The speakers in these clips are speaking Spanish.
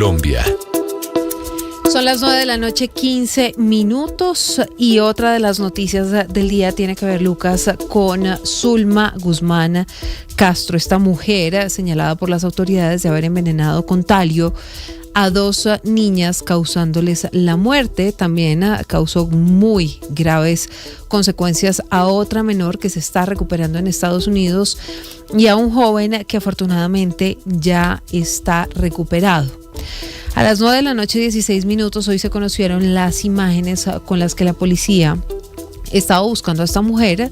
Colombia. Son las 9:15 p.m. y otra de las noticias del día tiene que ver, Lucas, con Zulma Guzmán Castro, esta mujer señalada por las autoridades de haber envenenado con talio a 2 niñas causándoles la muerte. También causó muy graves consecuencias a otra menor que se está recuperando en Estados Unidos y a un joven que afortunadamente ya está recuperado. A las 9:16 p.m. hoy se conocieron las imágenes con las que la policía estaba buscando a esta mujer,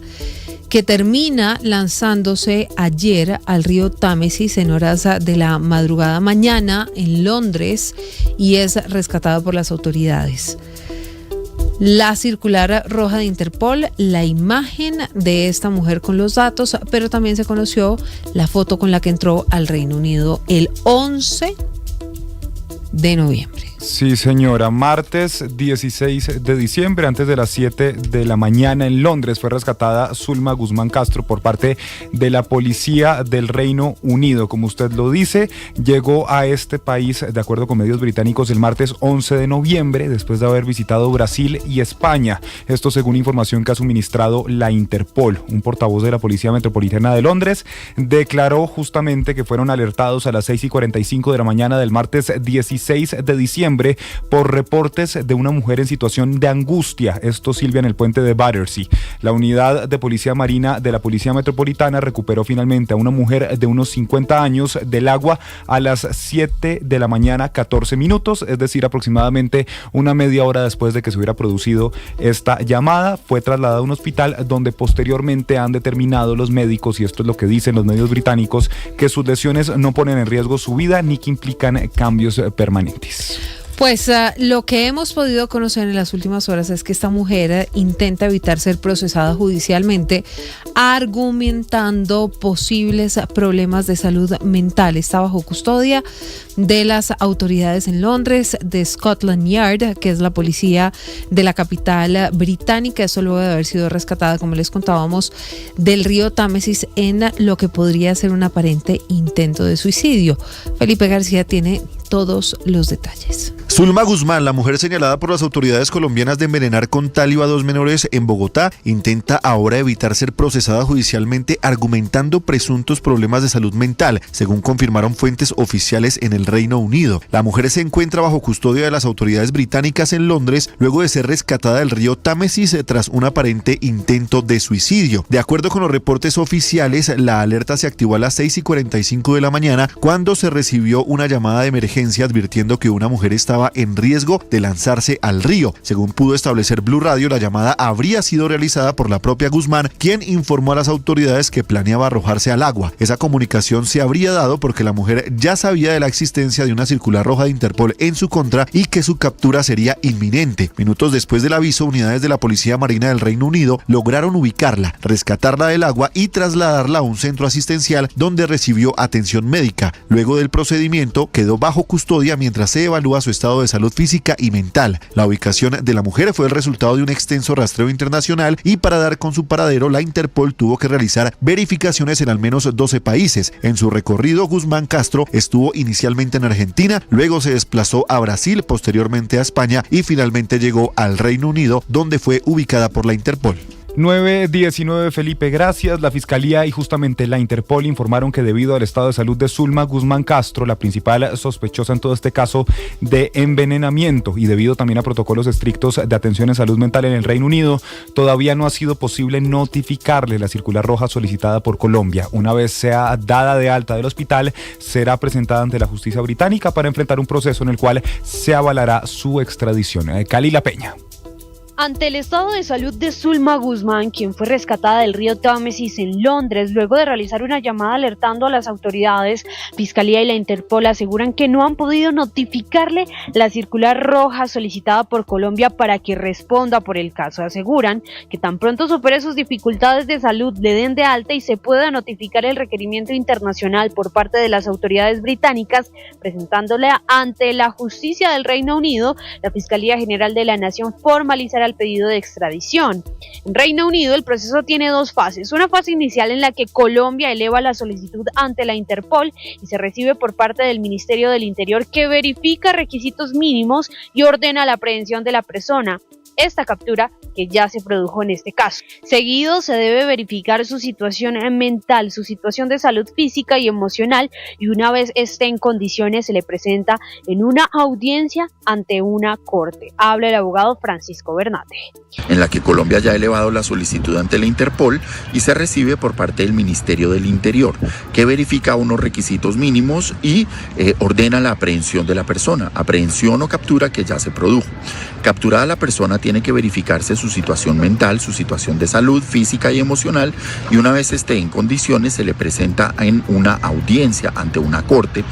que termina lanzándose ayer al río Támesis en horas de la madrugada mañana en Londres y es rescatada por las autoridades. La circular roja de Interpol, la imagen de esta mujer con los datos, pero también se conoció la foto con la que entró al Reino Unido el 11 de noviembre. Sí, señora. Martes 16 de diciembre, antes de las 7 de la mañana en Londres, fue rescatada Zulma Guzmán Castro por parte de la policía del Reino Unido. Como usted lo dice, llegó a este país, de acuerdo con medios británicos, el martes 11 de noviembre, después de haber visitado Brasil y España. Esto según información que ha suministrado la Interpol. Un portavoz de la Policía Metropolitana de Londres declaró justamente que fueron alertados a las 6:45 de la mañana del martes 16 de diciembre por reportes de una mujer en situación de angustia. Esto, Silvia, en el puente de Battersea. La unidad de policía marina de la Policía Metropolitana recuperó finalmente a una mujer de unos 50 años del agua a las 7 de la mañana 14 minutos, es decir, aproximadamente una media hora después de que se hubiera producido esta llamada. Fue trasladada a un hospital donde posteriormente han determinado los médicos, y esto es lo que dicen los medios británicos, que sus lesiones no ponen en riesgo su vida ni que implican cambios permanentes. Pues lo que hemos podido conocer en las últimas horas es que esta mujer intenta evitar ser procesada judicialmente, argumentando posibles problemas de salud mental. Está bajo custodia de las autoridades en Londres, de Scotland Yard, que es la policía de la capital británica. Eso luego de haber sido rescatada, como les contábamos, del río Támesis en lo que podría ser un aparente intento de suicidio. Felipe García tiene todos los detalles. Zulma Guzmán, la mujer señalada por las autoridades colombianas de envenenar con talio a 2 menores en Bogotá, intenta ahora evitar ser procesada judicialmente, argumentando presuntos problemas de salud mental, según confirmaron fuentes oficiales en el Reino Unido. La mujer se encuentra bajo custodia de las autoridades británicas en Londres luego de ser rescatada del río Támesis tras un aparente intento de suicidio. De acuerdo con los reportes oficiales, la alerta se activó a las 6:45 de la mañana cuando se recibió una llamada de emergencia advirtiendo que una mujer estaba en riesgo de lanzarse al río. Según pudo establecer Blue Radio, la llamada habría sido realizada por la propia Guzmán, quien informó a las autoridades que planeaba arrojarse al agua. Esa comunicación se habría dado porque la mujer ya sabía de la existencia de una circular roja de Interpol en su contra y que su captura sería inminente. Minutos después del aviso, unidades de la Policía Marina del Reino Unido lograron ubicarla, rescatarla del agua y trasladarla a un centro asistencial donde recibió atención médica. Luego del procedimiento, quedó bajo custodia mientras se evalúa su estado de salud física y mental. La ubicación de la mujer fue el resultado de un extenso rastreo internacional y para dar con su paradero, la Interpol tuvo que realizar verificaciones en al menos 12 países. En su recorrido, Guzmán Castro estuvo inicialmente en Argentina, luego se desplazó a Brasil, posteriormente a España y finalmente llegó al Reino Unido, donde fue ubicada por la Interpol. 9:19, Felipe, gracias. La Fiscalía y justamente la Interpol informaron que debido al estado de salud de Zulma Guzmán Castro, la principal sospechosa en todo este caso de envenenamiento, y debido también a protocolos estrictos de atención en salud mental en el Reino Unido, todavía no ha sido posible notificarle la circular roja solicitada por Colombia. Una vez sea dada de alta del hospital, será presentada ante la justicia británica para enfrentar un proceso en el cual se avalará su extradición. Kalila Peña. Ante el estado de salud de Zulma Guzmán, quien fue rescatada del río Támesis en Londres luego de realizar una llamada alertando a las autoridades, Fiscalía y la Interpol aseguran que no han podido notificarle la circular roja solicitada por Colombia para que responda por el caso. Aseguran que tan pronto supere sus dificultades de salud, le den de alta y se pueda notificar el requerimiento internacional por parte de las autoridades británicas, presentándole ante la justicia del Reino Unido. La Fiscalía General de la Nación formalizará al pedido de extradición. En Reino Unido el proceso tiene dos fases, una fase inicial en la que Colombia eleva la solicitud ante la Interpol y se recibe por parte del Ministerio del Interior, que verifica requisitos mínimos y ordena la aprehensión de la persona. Esta captura que ya se produjo en este caso. Seguido se debe verificar su situación mental, su situación de salud física y emocional, y una vez esté en condiciones se le presenta en una audiencia ante una corte. Habla el abogado Francisco Bernate. En la que Colombia ya ha elevado la solicitud ante la Interpol y se recibe por parte del Ministerio del Interior, que verifica unos requisitos mínimos y ordena la aprehensión de la persona, aprehensión o captura que ya se produjo. Capturada la persona tiene que verificarse su situación mental, su situación de salud física y emocional, y una vez esté en condiciones se le presenta en una audiencia ante una corte,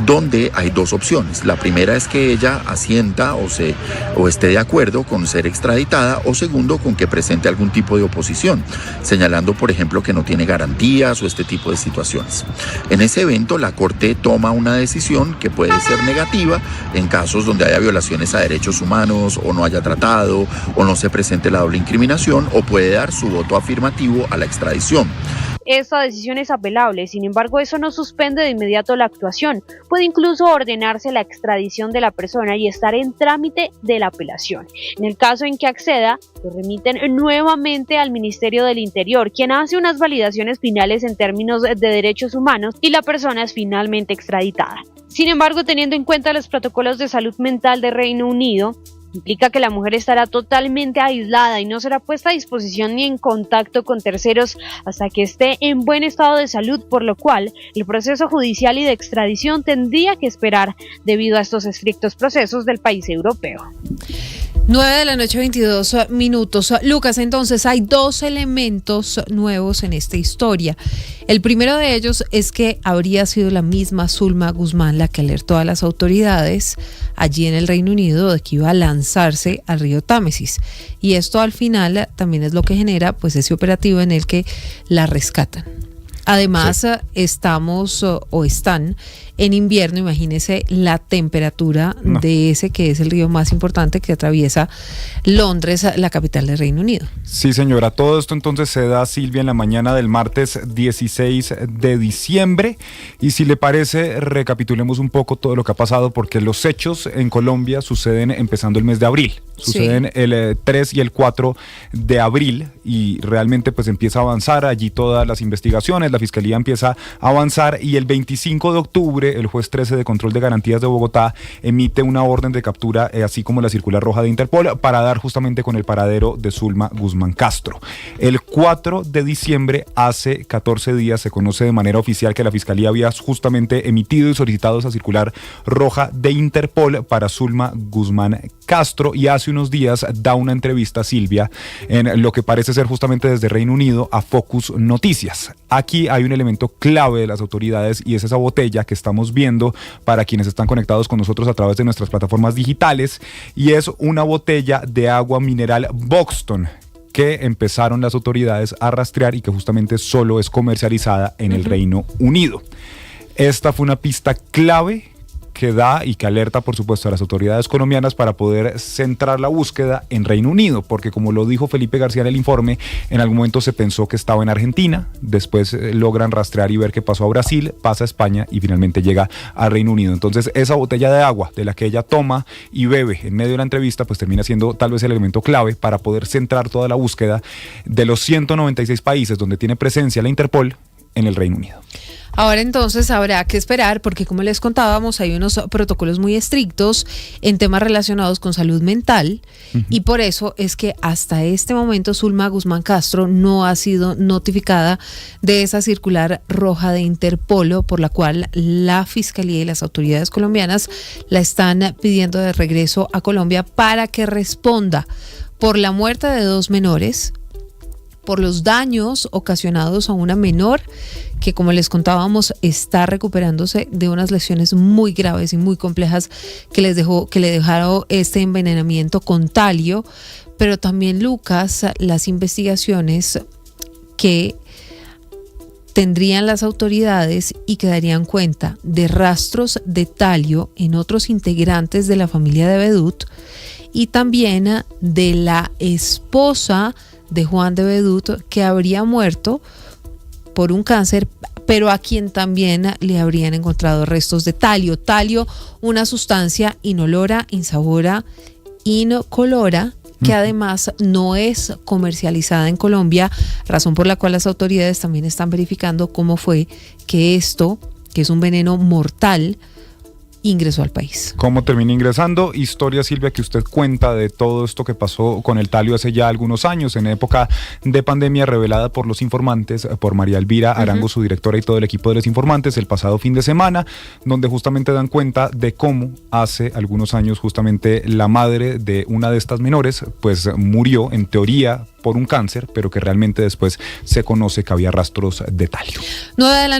donde hay dos opciones. La primera es que ella asienta o esté de acuerdo con ser extraditada, o segundo, con que presente algún tipo de oposición, señalando por ejemplo que no tiene garantías o este tipo de situaciones. En ese evento la corte toma una decisión que puede ser negativa en casos donde haya violaciones a derechos humanos o no haya tratado o no se presente la doble incriminación, o puede dar su voto afirmativo a la extradición. Esta decisión es apelable, sin embargo eso no suspende de inmediato la actuación. Puede incluso ordenarse la extradición de la persona y estar en trámite de la apelación. En el caso en que acceda, lo remiten nuevamente al Ministerio del Interior, quien hace unas validaciones finales en términos de derechos humanos, y la persona es finalmente extraditada. Sin embargo, teniendo en cuenta los protocolos de salud mental de Reino Unido, implica que la mujer estará totalmente aislada y no será puesta a disposición ni en contacto con terceros hasta que esté en buen estado de salud, por lo cual el proceso judicial y de extradición tendría que esperar debido a estos estrictos procesos del país europeo. 9:22 p.m. Lucas, entonces hay dos elementos nuevos en esta historia. El primero de ellos es que habría sido la misma Zulma Guzmán la que alertó a las autoridades allí en el Reino Unido de que iba a lanzarse al río Támesis. Y esto al final también es lo que genera pues ese operativo en el que la rescatan. Además, estamos o están en invierno, imagínese la temperatura de ese que es el río más importante que atraviesa Londres, la capital del Reino Unido. Sí, señora. Todo esto entonces se da, Silvia, en la mañana del martes 16 de diciembre. Y si le parece, recapitulemos un poco todo lo que ha pasado, porque los hechos en Colombia suceden empezando el mes de abril. Suceden el 3 y el 4 de abril y realmente pues empieza a avanzar allí todas las investigaciones, la Fiscalía empieza a avanzar, y el 25 de octubre el juez 13 de Control de Garantías de Bogotá emite una orden de captura, así como la circular roja de Interpol, para dar justamente con el paradero de Zulma Guzmán Castro. El 4 de diciembre, hace 14 días, se conoce de manera oficial que la Fiscalía había justamente emitido y solicitado esa circular roja de Interpol para Zulma Guzmán Castro, y hace unos días da una entrevista, Silvia, en lo que parece ser justamente desde Reino Unido a Focus Noticias. Aquí hay un elemento clave de las autoridades y es esa botella que estamos viendo para quienes están conectados con nosotros a través de nuestras plataformas digitales, y es una botella de agua mineral Buxton que empezaron las autoridades a rastrear y que justamente solo es comercializada en el Reino Unido. Esta fue una pista clave que da y que alerta, por supuesto, a las autoridades colombianas para poder centrar la búsqueda en Reino Unido, porque como lo dijo Felipe García en el informe, en algún momento se pensó que estaba en Argentina, después logran rastrear y ver qué pasó a Brasil, pasa a España y finalmente llega a Reino Unido. Entonces esa botella de agua de la que ella toma y bebe en medio de la entrevista, pues termina siendo tal vez el elemento clave para poder centrar toda la búsqueda de los 196 países donde tiene presencia la Interpol en el Reino Unido. Ahora entonces habrá que esperar, porque como les contábamos, hay unos protocolos muy estrictos en temas relacionados con salud mental, y por eso es que hasta este momento Zulma Guzmán Castro no ha sido notificada de esa circular roja de Interpol, por la cual la Fiscalía y las autoridades colombianas la están pidiendo de regreso a Colombia para que responda por la muerte de 2 menores, por los daños ocasionados a una menor que, como les contábamos, está recuperándose de unas lesiones muy graves y muy complejas que le dejaron este envenenamiento con talio, pero también, Lucas, las investigaciones que tendrían las autoridades y que darían cuenta de rastros de talio en otros integrantes de la familia de Bedut, y también de la esposa de Juan de Bedut, que habría muerto por un cáncer, pero a quien también le habrían encontrado restos de talio. Talio, una sustancia inolora, insabora, incolora, que además no es comercializada en Colombia, razón por la cual las autoridades también están verificando cómo fue que esto, que es un veneno mortal, ingresó al país. ¿Cómo termina ingresando? Historia, Silvia, que usted cuenta de todo esto que pasó con el talio hace ya algunos años, en época de pandemia, revelada por Los Informantes, por María Elvira Arango, su directora, y todo el equipo de Los Informantes, el pasado fin de semana, donde justamente dan cuenta de cómo hace algunos años justamente la madre de una de estas menores, pues murió en teoría por un cáncer, pero que realmente después se conoce que había rastros de talio. 9 de la noche.